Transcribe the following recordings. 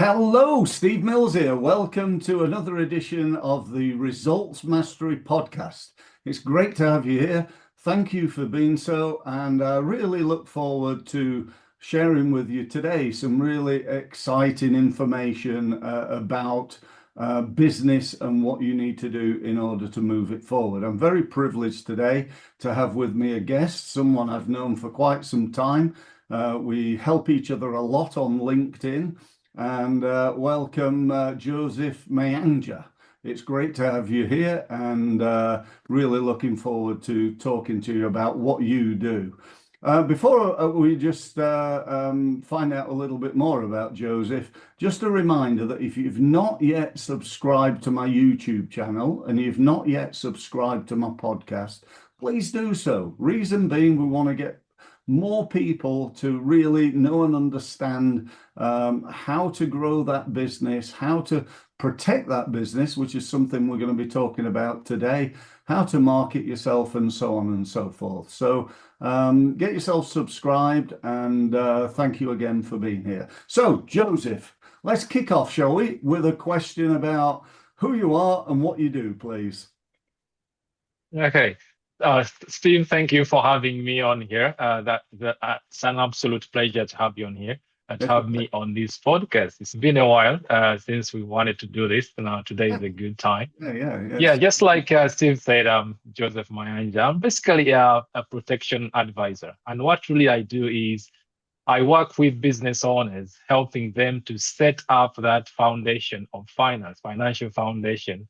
Hello, Steve Mills here. Welcome to another edition of the Results Mastery podcast. It's great to have you here. Thank you for being so, and I really look forward to sharing with you today some really exciting information about business and what you need to do in order to move it forward. I'm very privileged today to have with me a guest, someone I've known for quite some time. We help each other a lot on LinkedIn. And welcome, Joseph Mayanja. It's great to have you here, and really looking forward to talking to you about what you do. Before we just find out a little bit more about Joseph, just a reminder that if you've not yet subscribed to my YouTube channel and you've not yet subscribed to my podcast, please do so. Reason being, we want to get more people to really know and understand how to grow that business, how to protect that business, which is something we're going to be talking about today, how to market yourself, and so on and so forth. So get yourself subscribed, and thank you again for being here. So, Joseph, let's kick off, shall we, with a question about who you are and what you do, please. Okay. Steve, thank you for having me on here. It's an absolute pleasure to have you on here and to have me on this podcast. It's been a while since we wanted to do this. Now today is a good time. Yeah, just like Steve said, I'm Joseph Mayanja. I'm basically a protection advisor. And what really I do is I work with business owners, helping them to set up that foundation of financial foundation,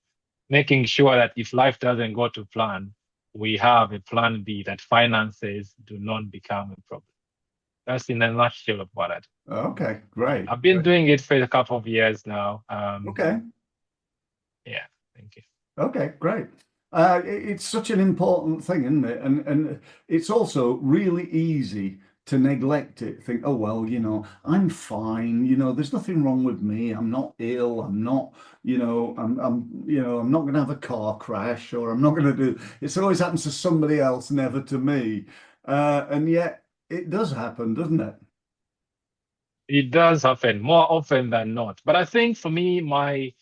making sure that if life doesn't go to plan, we have a plan B, that finances do not become a problem. That's in a nutshell of what I do. Okay, great. I've been doing it for a couple of years now. Okay. Yeah, thank you. Okay, great. It's such an important thing, isn't it? And it's also really easy to neglect it. Think, oh, well, I'm fine. There's nothing wrong with me. I'm not ill. I'm not, I'm not going to have a car crash, or I'm not going to do. It always happens to somebody else, never to me. And yet it does happen, doesn't it? It does happen more often than not. But I think for me, my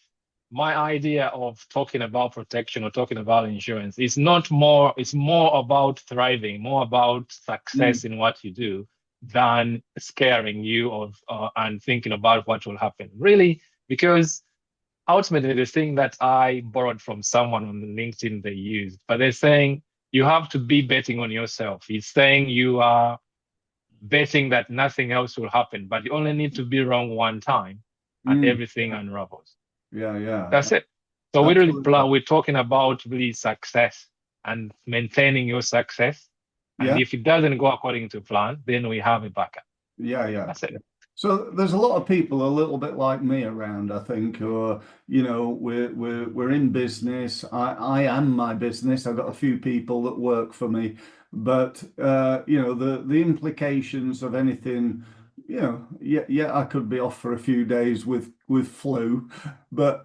idea of talking about protection or talking about insurance is it's more about thriving, more about success in what you do than scaring you and thinking about what will happen. Really, because ultimately the thing that I borrowed from someone on LinkedIn they used, but they're saying you have to be betting on yourself. It's saying you are betting that nothing else will happen, but you only need to be wrong one time and everything unravels. Yeah. That's it. So we're talking about really success and maintaining your success. And if it doesn't go according to plan, then we have a backup. Yeah. That's it. So there's a lot of people a little bit like me around, I think, who are, we're in business. I am my business. I've got a few people that work for me, but the implications of anything, I could be off for a few days with flu, but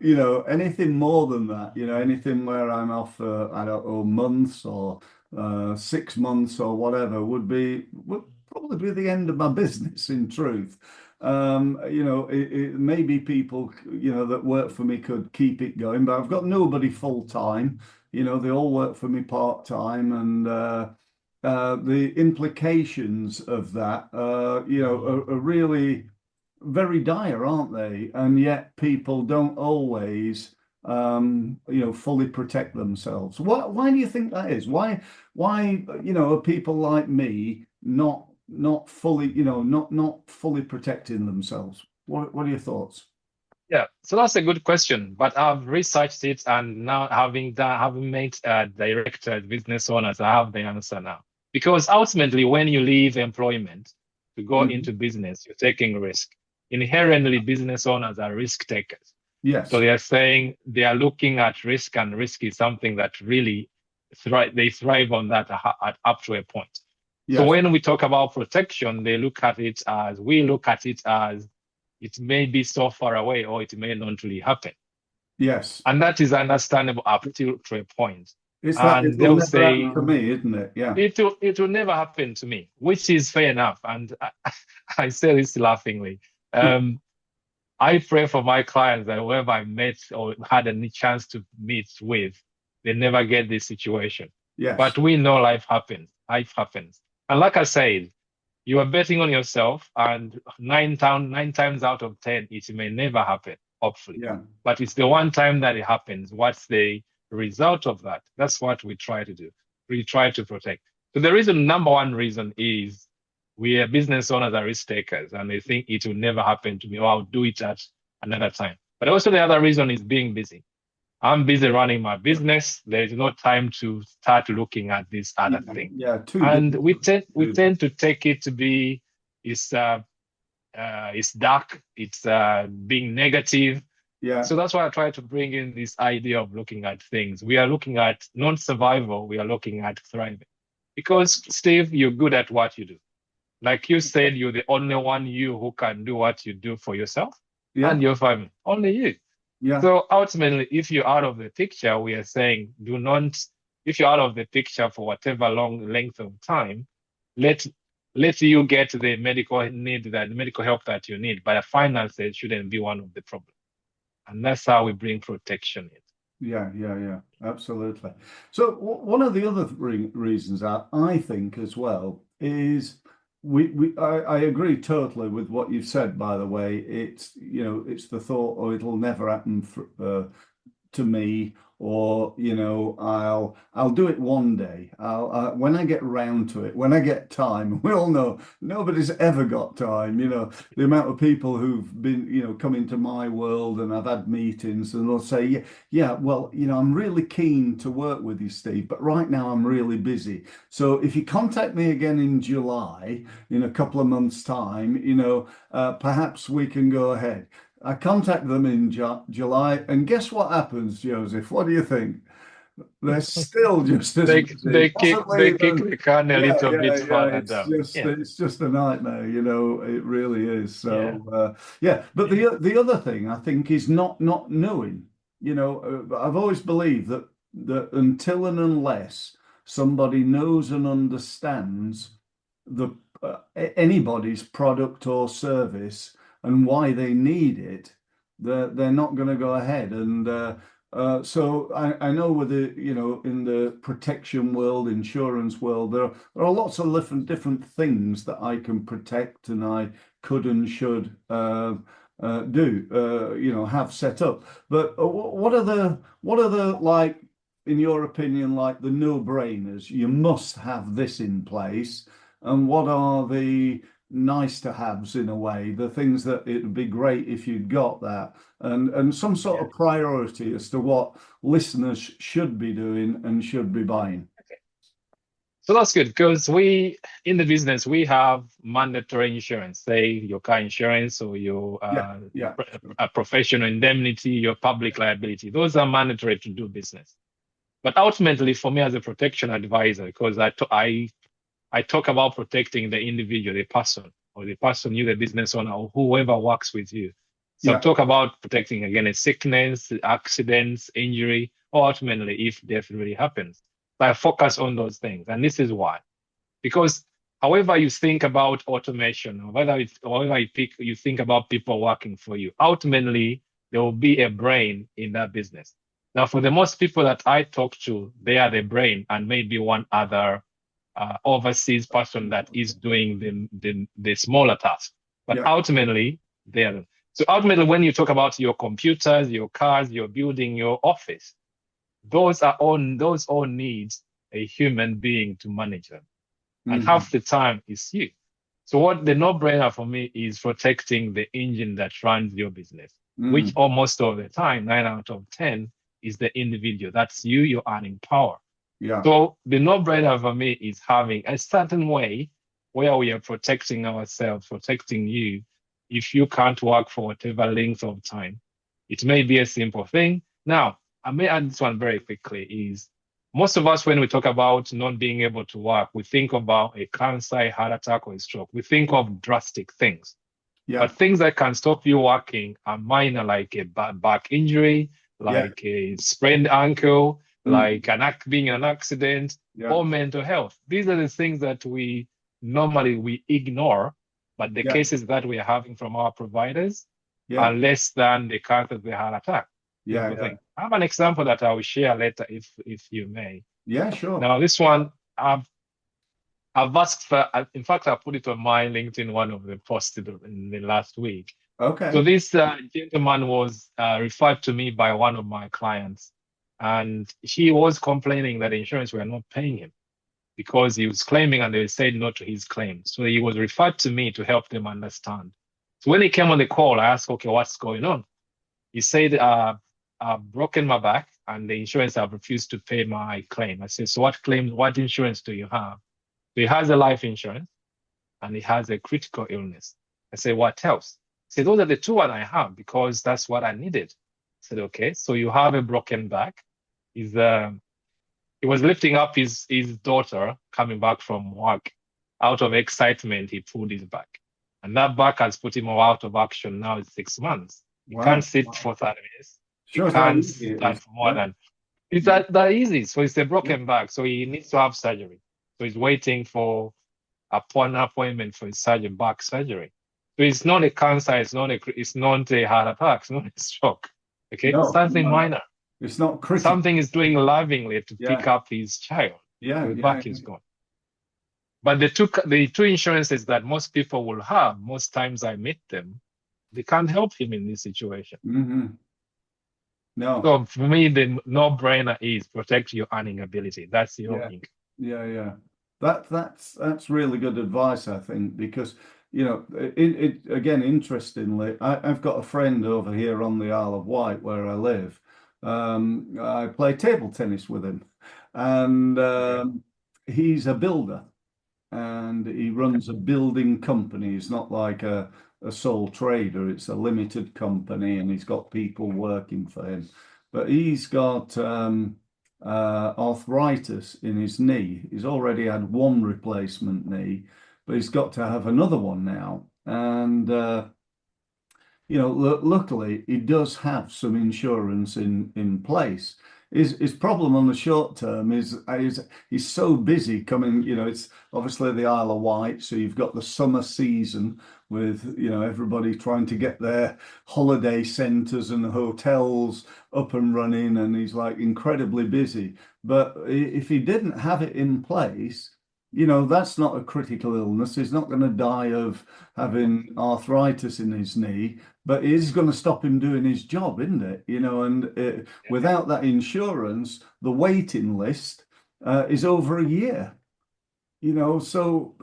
anything more than that, anything where I'm off for, I don't know, months or 6 months or whatever would probably be the end of my business, in truth. Maybe people, that work for me could keep it going, but I've got nobody full time. They all work for me part time, and the implications of that, are really very dire, aren't they? And yet people don't always, fully protect themselves. Why do you think that is? Why, are people like me not fully, not fully protecting themselves? What are your thoughts? Yeah, so that's a good question, but I've researched it, and now having made directors, business owners, I have the answer now. Because ultimately, when you leave employment to go into business, you're taking risk. Inherently, business owners are risk takers. Yes. So they are saying they are looking at risk, and risk is something that really they thrive on that up to a point. Yes. So when we talk about protection, we look at it as it may be so far away, or it may not really happen. Yes. And that is understandable up to a point. And they'll say, for me, isn't it? Yeah. It will never happen to me, which is fair enough. And I say this laughingly. I pray for my clients that whoever I met or had any chance to meet with, they never get this situation. Yes. But we know life happens. Life happens. And like I said, you are betting on yourself, and nine times out of 10, it may never happen, hopefully. Yeah. But it's the one time that it happens. What's the result of that? That's what we try to do. We try to protect. So the reason, number one reason is we are business owners are risk takers, and they think it will never happen to me, or I'll do it at another time. But also the other reason is being busy. I'm busy running my business. There's no time to start looking at this other thing. Yeah. Too And busy. we tend to take it to be it's dark, it's being negative. Yeah. So that's why I try to bring in this idea of looking at things. We are looking at non-survival, we are looking at thriving. Because Steve, you're good at what you do. Like you said, you're the only one who can do what you do for yourself and your family. Only you. Yeah. So ultimately, if you're out of the picture, we are saying do not, if you're out of the picture for whatever long length of time, let you get the medical help that you need, but finances shouldn't be one of the problems. And that's how we bring protection in. Yeah, absolutely. So one of the other reasons I think as well is I agree totally with what you've said, by the way. It's, it's the thought, oh, it'll never happen to me, or I'll do it one day. I'll when I get round to it, when I get time. We all know nobody's ever got time. The amount of people who've been come into my world, and I've had meetings, and they'll say, yeah, well, I'm really keen to work with you, Steve, but right now I'm really busy. So if you contact me again in July, in a couple of months' time, perhaps we can go ahead. I contact them in July, and guess what happens, Joseph? What do you think? They're still just as They busy. kick the can a little bit further It's down. just it's just a nightmare, it really is. So but Yeah. the other thing I think is not knowing. I've always believed that until and unless somebody knows and understands the anybody's product or service and why they need it, they're not going to go ahead. And so I know with in the protection world, insurance world, there are lots of different things that I can protect, and I could and should have set up. But what are the like, in your opinion, like the no-brainers? You must have this in place. And what are the nice to haves, in a way, the things that it would be great if you'd got that, and some sort of priority as to what listeners should be doing and should be buying? So that's good, because in the business, we have mandatory insurance, say your car insurance or your professional indemnity, your public liability. Those are mandatory to do business. But ultimately, for me as a protection advisor, because I talk about protecting the individual, the person, or the person, you, the business owner, or whoever works with you. So I talk about protecting against sickness, accidents, injury, or ultimately if death really happens. So I focus on those things. And this is why. Because however you think about automation, or however you think about people working for you, ultimately there will be a brain in that business. Now, for the most people that I talk to, they are the brain and maybe one other overseas person that is doing the smaller task. But ultimately, they're so ultimately, when you talk about your computers, your cars, your building, your office, those all needs a human being to manage them. And half the time is you. So what the no-brainer for me is protecting the engine that runs your business, which almost all the time, 9 out of 10, is the individual. That's you, your earning power. So the no-brainer for me is having a certain way where we are protecting ourselves, protecting you. If you can't work for whatever length of time, it may be a simple thing. Now, I may add this one very quickly, is most of us, when we talk about not being able to work, we think about a cancer, a heart attack, or a stroke. We think of drastic things. But things that can stop you working are minor, like a back injury, like a sprained ankle, like being in an accident, or mental health. These are the things that we normally ignore, but the cases that we are having from our providers, Yeah. are less than the cost of the heart attack. Yeah. Simple Yeah. thing. I have an example that I will share later if you may. Yeah. Sure. Now, this one, I've asked for, in fact, I put it on my LinkedIn, one of the posts in the last week. So Okay. this gentleman was referred to me by one of my clients, and he was complaining that the insurance were not paying him because he was claiming and they said no to his claim. So he was referred to me to help them understand. So when he came on the call, I asked, okay, what's going on? He said, I've broken my back and the insurance have refused to pay my claim. I said, so what insurance do you have? So he has a life insurance and he has a critical illness. I said, what else? He said, those are the two one I have because that's what I needed. I said, okay, so you have a broken back. He was lifting up his daughter coming back from work. Out of excitement, he pulled his back. And that back has put him out of action now. It's 6 months. He can't Wow. sit for 30 minutes. He Shows how can't easy it stand is. for more Yeah. than it's that easy. So it's a broken back. So he needs to have surgery. So he's waiting for an appointment for his surgery, back surgery. So it's not a cancer, it's not a heart attack, it's not a stroke. Okay, No, something no, minor. it's not critical. Something is doing lovingly to pick Yeah. up his child. Yeah. The Yeah. back is gone. But the two insurances that most people will have, most times I meet them, they can't help him in this situation. Mm-hmm. No. So for me, the no-brainer is protect your earning ability. That's your Yeah. income. Yeah. Yeah. That's really good advice, I think, because it again, interestingly, I've got a friend over here on the Isle of Wight where I live. I play table tennis with him, and Okay. he's a builder. And he runs a building company. It's not like a sole trader, it's a limited company, and he's got people working for him. But he's got arthritis in his knee. He's already had one replacement knee, but he's got to have another one now. And luckily he does have some insurance in place. His problem on the short term is he's so busy coming. It's obviously the Isle of Wight, so you've got the summer season with everybody trying to get their holiday centres and hotels up and running, and he's like incredibly busy. But if he didn't have it in place, that's not a critical illness. He's not going to die of having arthritis in his knee, but it is going to stop him doing his job, isn't it? And without that insurance, the waiting list is over a year. So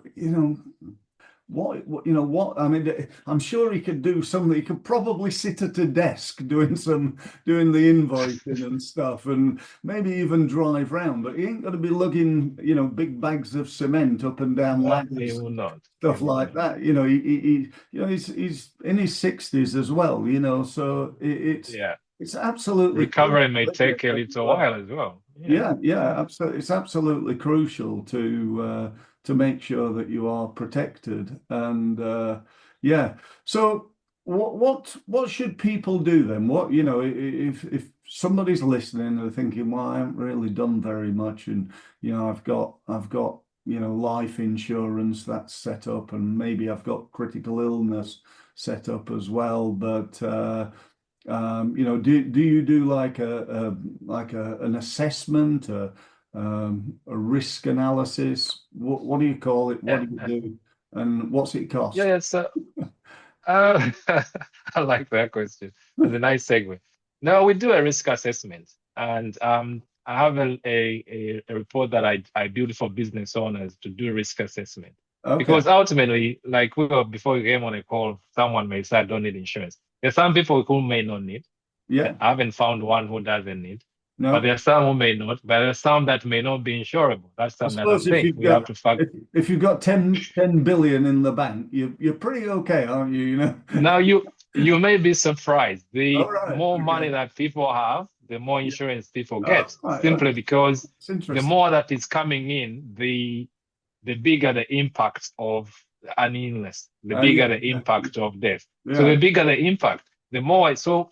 what I mean, I'm sure he could do something. He could probably sit at a desk doing the invoicing and stuff, and maybe even drive round, but he ain't going to be lugging big bags of cement up and down He ladders, will not. stuff like that. He's in his 60s as well, so Yeah. it's absolutely Recovery may crucial, take a little while as well. yeah, yeah, absolutely. It's absolutely crucial to make sure that you are protected. And yeah. So what should people do then? If somebody's listening and they're thinking, well, I haven't really done very much, and I've got life insurance that's set up, and maybe I've got critical illness set up as well, but do you do like an assessment, a risk analysis? What do you call it? What Yeah. do you do? And what's it Yeah, cost? yeah. So uh, I like that question. It's a nice segue. No, we do a risk assessment, and I have a report that I build for business owners to do risk assessment. Okay. Because ultimately, like before we came on a call, someone may say, I don't need insurance. There's some people who may not need. Yeah. I haven't found one who doesn't need. But No. there are some who may not, but there are some that may not be insurable. That's I another suppose if thing. you've We have got to factor. if you've got 10 billion in the bank, you're pretty okay, aren't you? Now you may be surprised. All The right. more money Okay. that people have, the more insurance people Oh, get. right. Simply because It's the interesting. more that is coming in, the bigger the impact of an illness, the Yeah. bigger the impact of death. So Yeah. the bigger the impact, the more. So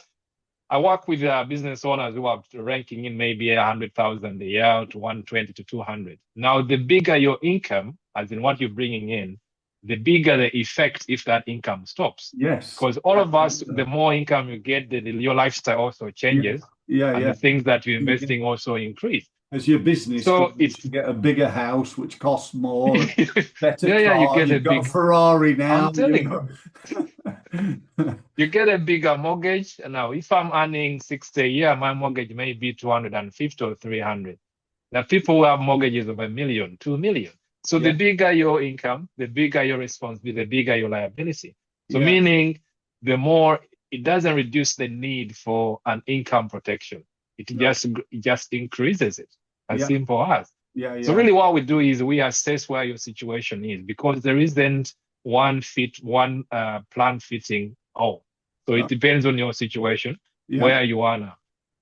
I work with business owners who are ranking in maybe 100,000 a year to 120 to 200. Now, the bigger your income, as in what you're bringing in, the bigger the effect if that income stops. Yes. Because all of us, the more income you get, your lifestyle also changes, and the things that you're investing also increase. As your business So grows, you get a bigger house, which costs more, better yeah, you car. get You've got a Ferrari now. I'm telling you. You get a bigger mortgage. Now, if I'm earning 60 a year, my mortgage may be 250 or 300. Now, people who have mortgages of 1 million, 2 million. So the bigger your income, the bigger your responsibility, the bigger your liability. So meaning the more, it doesn't reduce the need for an income protection. It just increases it. As simple as. So really what we do is we assess where your situation is, because there isn't one plan fitting all. So it depends on your situation, where you are now.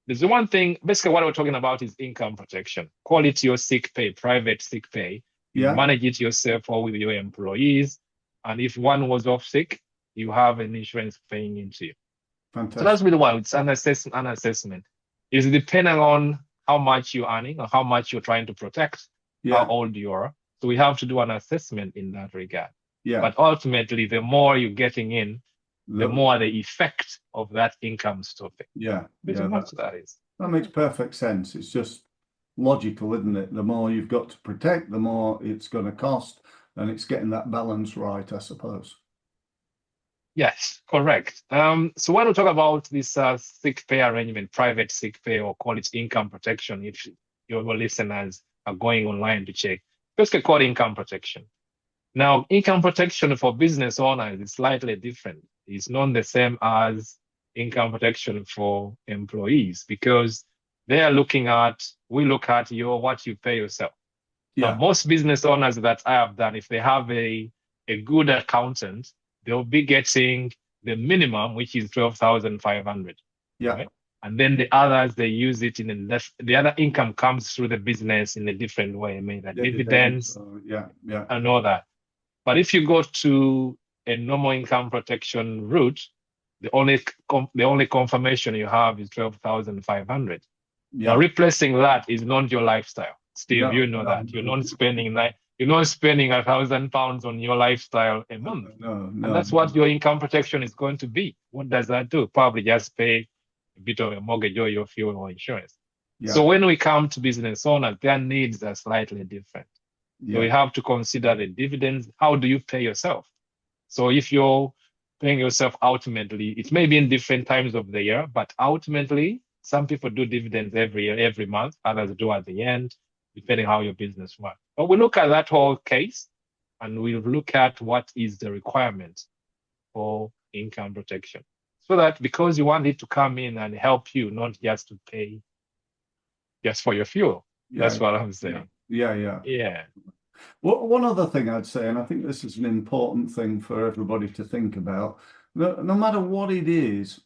There's the one thing, basically what we're talking about is income protection. Call it your sick pay, private sick pay. You manage it yourself or with your employees. And if one was off sick, you have an insurance paying into you. Fantastic. So that's really why it's an assessment. It's depending on how much you're earning or how much you're trying to protect, how old you are. So we have to do an assessment in that regard. But ultimately, the more you're getting in, the more the effect of that income stopping. Pretty much that is. That makes perfect sense. It's just logical, isn't it? The more you've got to protect, the more it's going to cost, and it's getting that balance right, I suppose. Yes, correct. So when we talk about this sick pay arrangement, private sick pay, or call it income protection, if your listeners are going online to check, basically called income protection. Now, income protection for business owners is slightly different. It's not the same as income protection for employees, because we look at what you pay yourself. Now, most business owners that I have done, if they have a good accountant, they'll be getting the minimum, which is 12,500. Right? And then the others, they use it the other income comes through the business in a different way, maybe dividends, and all that. But if you go to a normal income protection route, the only confirmation you have is 12,500. Now, replacing that is not your lifestyle. Steve, you know that. You're not spending £1,000 on your lifestyle a month. And that's what your income protection is going to be. What does that do? Probably just pay a bit of a mortgage or your fuel or insurance. So when we come to business owners, their needs are slightly different. So we have to consider the dividends. How do you pay yourself? So if you're paying yourself ultimately, it may be in different times of the year, but ultimately, some people do dividends every year, every month. Others do at the end, depending how your business works. But we look at that whole case, and we'll look at what is the requirement for income protection. So that because you want it to come in and help you, not just to pay just for your fuel. That's what I'm saying. Yeah. Well, one other thing I'd say, and I think this is an important thing for everybody to think about, no matter what it is,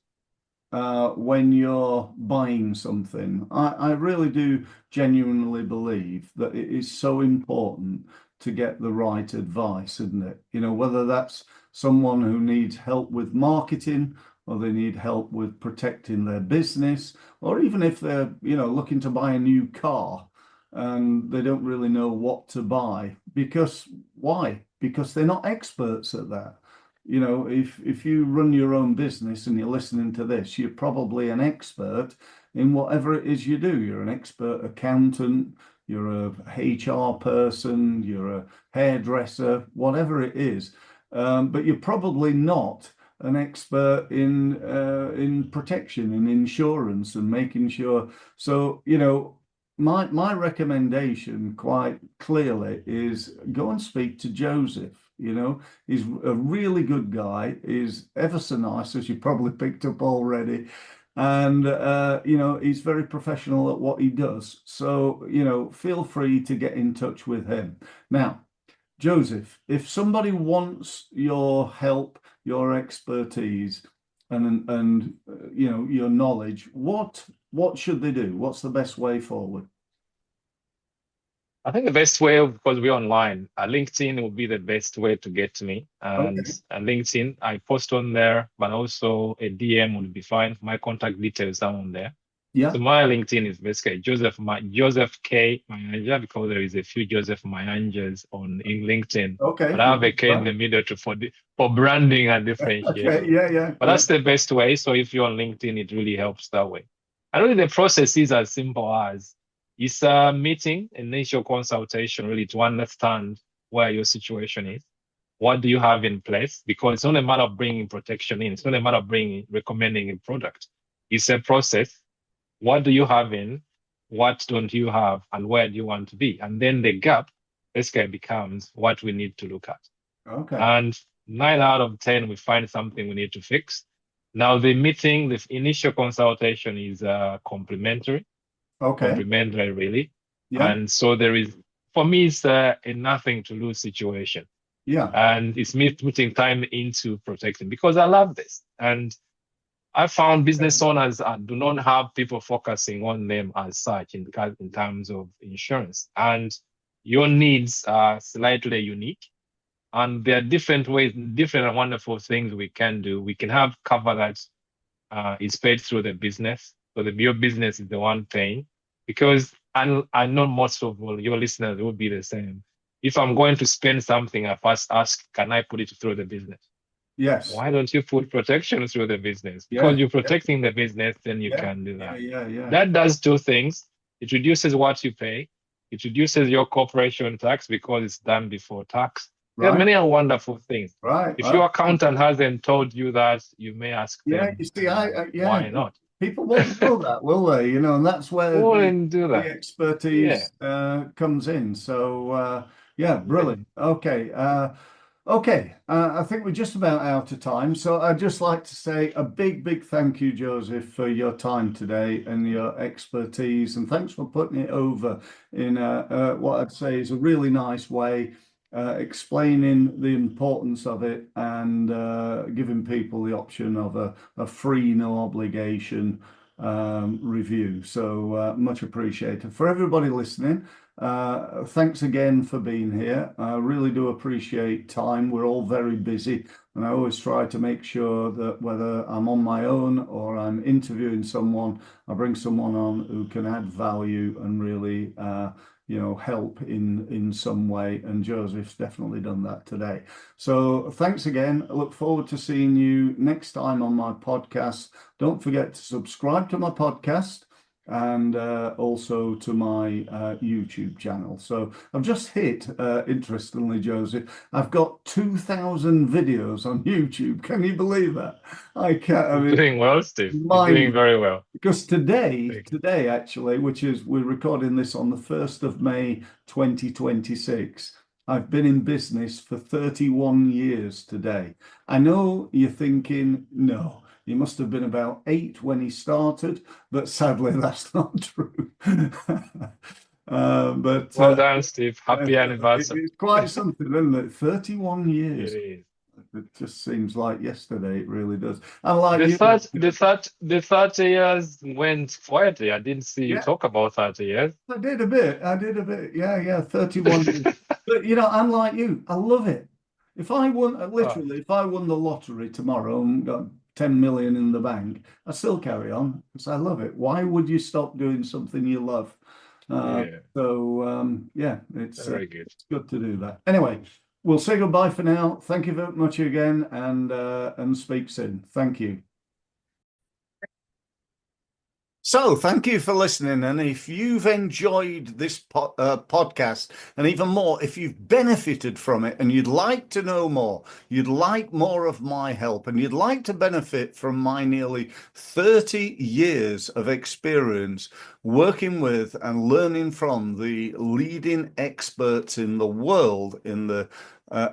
when you're buying something, I really do genuinely believe that it is so important to get the right advice, isn't it? You know, whether that's someone who needs help with marketing, or they need help with protecting their business, or even if they're, looking to buy a new car and they don't really know what to buy. Because why? Because they're not experts at that. You know, if you run your own business and you're listening to this, you're probably an expert in whatever it is you do. You're an expert accountant, you're a HR person, you're a hairdresser, whatever it is. But you're probably not an expert in protection and insurance and making sure. So, my recommendation quite clearly is go and speak to Joseph. He's a really good guy. He's ever so nice, as you probably picked up already. And, he's very professional at what he does. So, feel free to get in touch with him. Now, Joseph, if somebody wants your help, your expertise, and your knowledge, what should they do? What's the best way forward? I think the best way, because we're online, LinkedIn will be the best way to get to me. And LinkedIn, I post on there, but also a DM would be fine. My contact details are on there. Yeah. So my LinkedIn is basically Joseph K Mayanja, because there is a few Joseph Mayanjas in LinkedIn, Okay. but I have a K in Right. the middle for branding and Okay. differentiation. Yeah. Yeah. But Yeah. that's the best way. So if you're on LinkedIn, it really helps that way. I really the process is as simple as it's a meeting, initial consultation, really to understand where your situation is. What do you have in place? Because it's not a matter of bringing protection in. It's not a matter of recommending a product. It's a process. What do you have in? What don't you have? And where do you want to be? And then the gap basically becomes what we need to look at. Okay. And 9 out of 10, we find something we need to fix. Now, the initial consultation is Okay. complimentary, really. Yeah. And so for me, it's a nothing to lose situation. Yeah. And it's me putting time into protecting because I love this. And I found business owners do not have people focusing on them as such in terms of insurance. And your needs are slightly unique. And there are different ways, different and wonderful things we can do. We can have cover that is paid through the business. So your business is the one paying. Because I know most of your listeners will be the same. If I'm going to spend something, I first ask, can I put it through the business? Yes. Why don't you put protection through the business? Yeah. Because you're Yeah. protecting the business, then you Yeah. can do Yeah. that. Yeah. Yeah. That does two things. It reduces what you pay. It reduces your corporation tax because it's done before tax. There are Right. many wonderful things. Right. If Right. your accountant hasn't told you that, you may ask Yeah. You them, see, yeah, why not? people won't know that, will they? And that's where Go and do the that. Yeah. expertise comes in. So, yeah, Yeah. brilliant. Okay. Okay, I think we're just about out of time. So I'd just like to say a big, big thank you, Joseph, for your time today and your expertise. And thanks for putting it over in what I'd say is a really nice way, explaining the importance of it and giving people the option of a free, no obligation review. So much appreciated. For everybody listening, thanks again for being here. I really do appreciate time. We're all very busy, and I always try to make sure that whether I'm on my own or I'm interviewing someone, I bring someone on who can add value and really, help in some way. And Joseph's definitely done that today. So thanks again. I look forward to seeing you next time on my podcast. Don't forget to subscribe to my podcast and also to my YouTube channel. So I've just hit, interestingly, Joseph, I've got 2,000 videos on YouTube. Can you believe that? I can't, I You're mean, doing well, Steve. You're doing mind, very well. because today, Thank you. today actually, which is we're recording this on the 1st of May 2026. I've been in business for 31 years today. I know you're thinking, no, he must have been about 8 when he started, but sadly that's not true. But Well done, Steve. Happy anniversary. it's quite something, isn't it? 31 It years. is. It just seems like yesterday. It really does. And like The you, third, the 30 years went quietly. I didn't see you yeah. talk about 30 years. I did a bit. I did a bit. Yeah, yeah. 31 years. But I'm like you. I love it. If I won, Oh, literally, if I won the lottery tomorrow and got 10 million in the bank, I still carry on because I love it. Why would you stop doing something you love? yeah, Yeah, it's very good. good to do that. Anyway, we'll say goodbye for now. Thank you very much again, and speak soon. Thank you. So, thank you for listening. And if you've enjoyed this podcast, and even more, if you've benefited from it and you'd like to know more, you'd like more of my help, and you'd like to benefit from my nearly 30 years of experience working with and learning from the leading experts in the world in the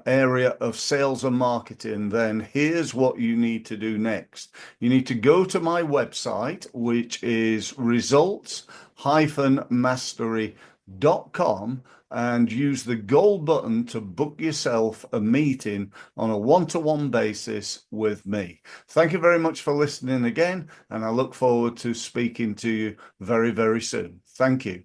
area of sales and marketing, then here's what you need to do next. You need to go to my website, which is results-mastery.com, and use the gold button to book yourself a meeting on a one-to-one basis with me. Thank you very much for listening again, and I look forward to speaking to you very, very soon. Thank you.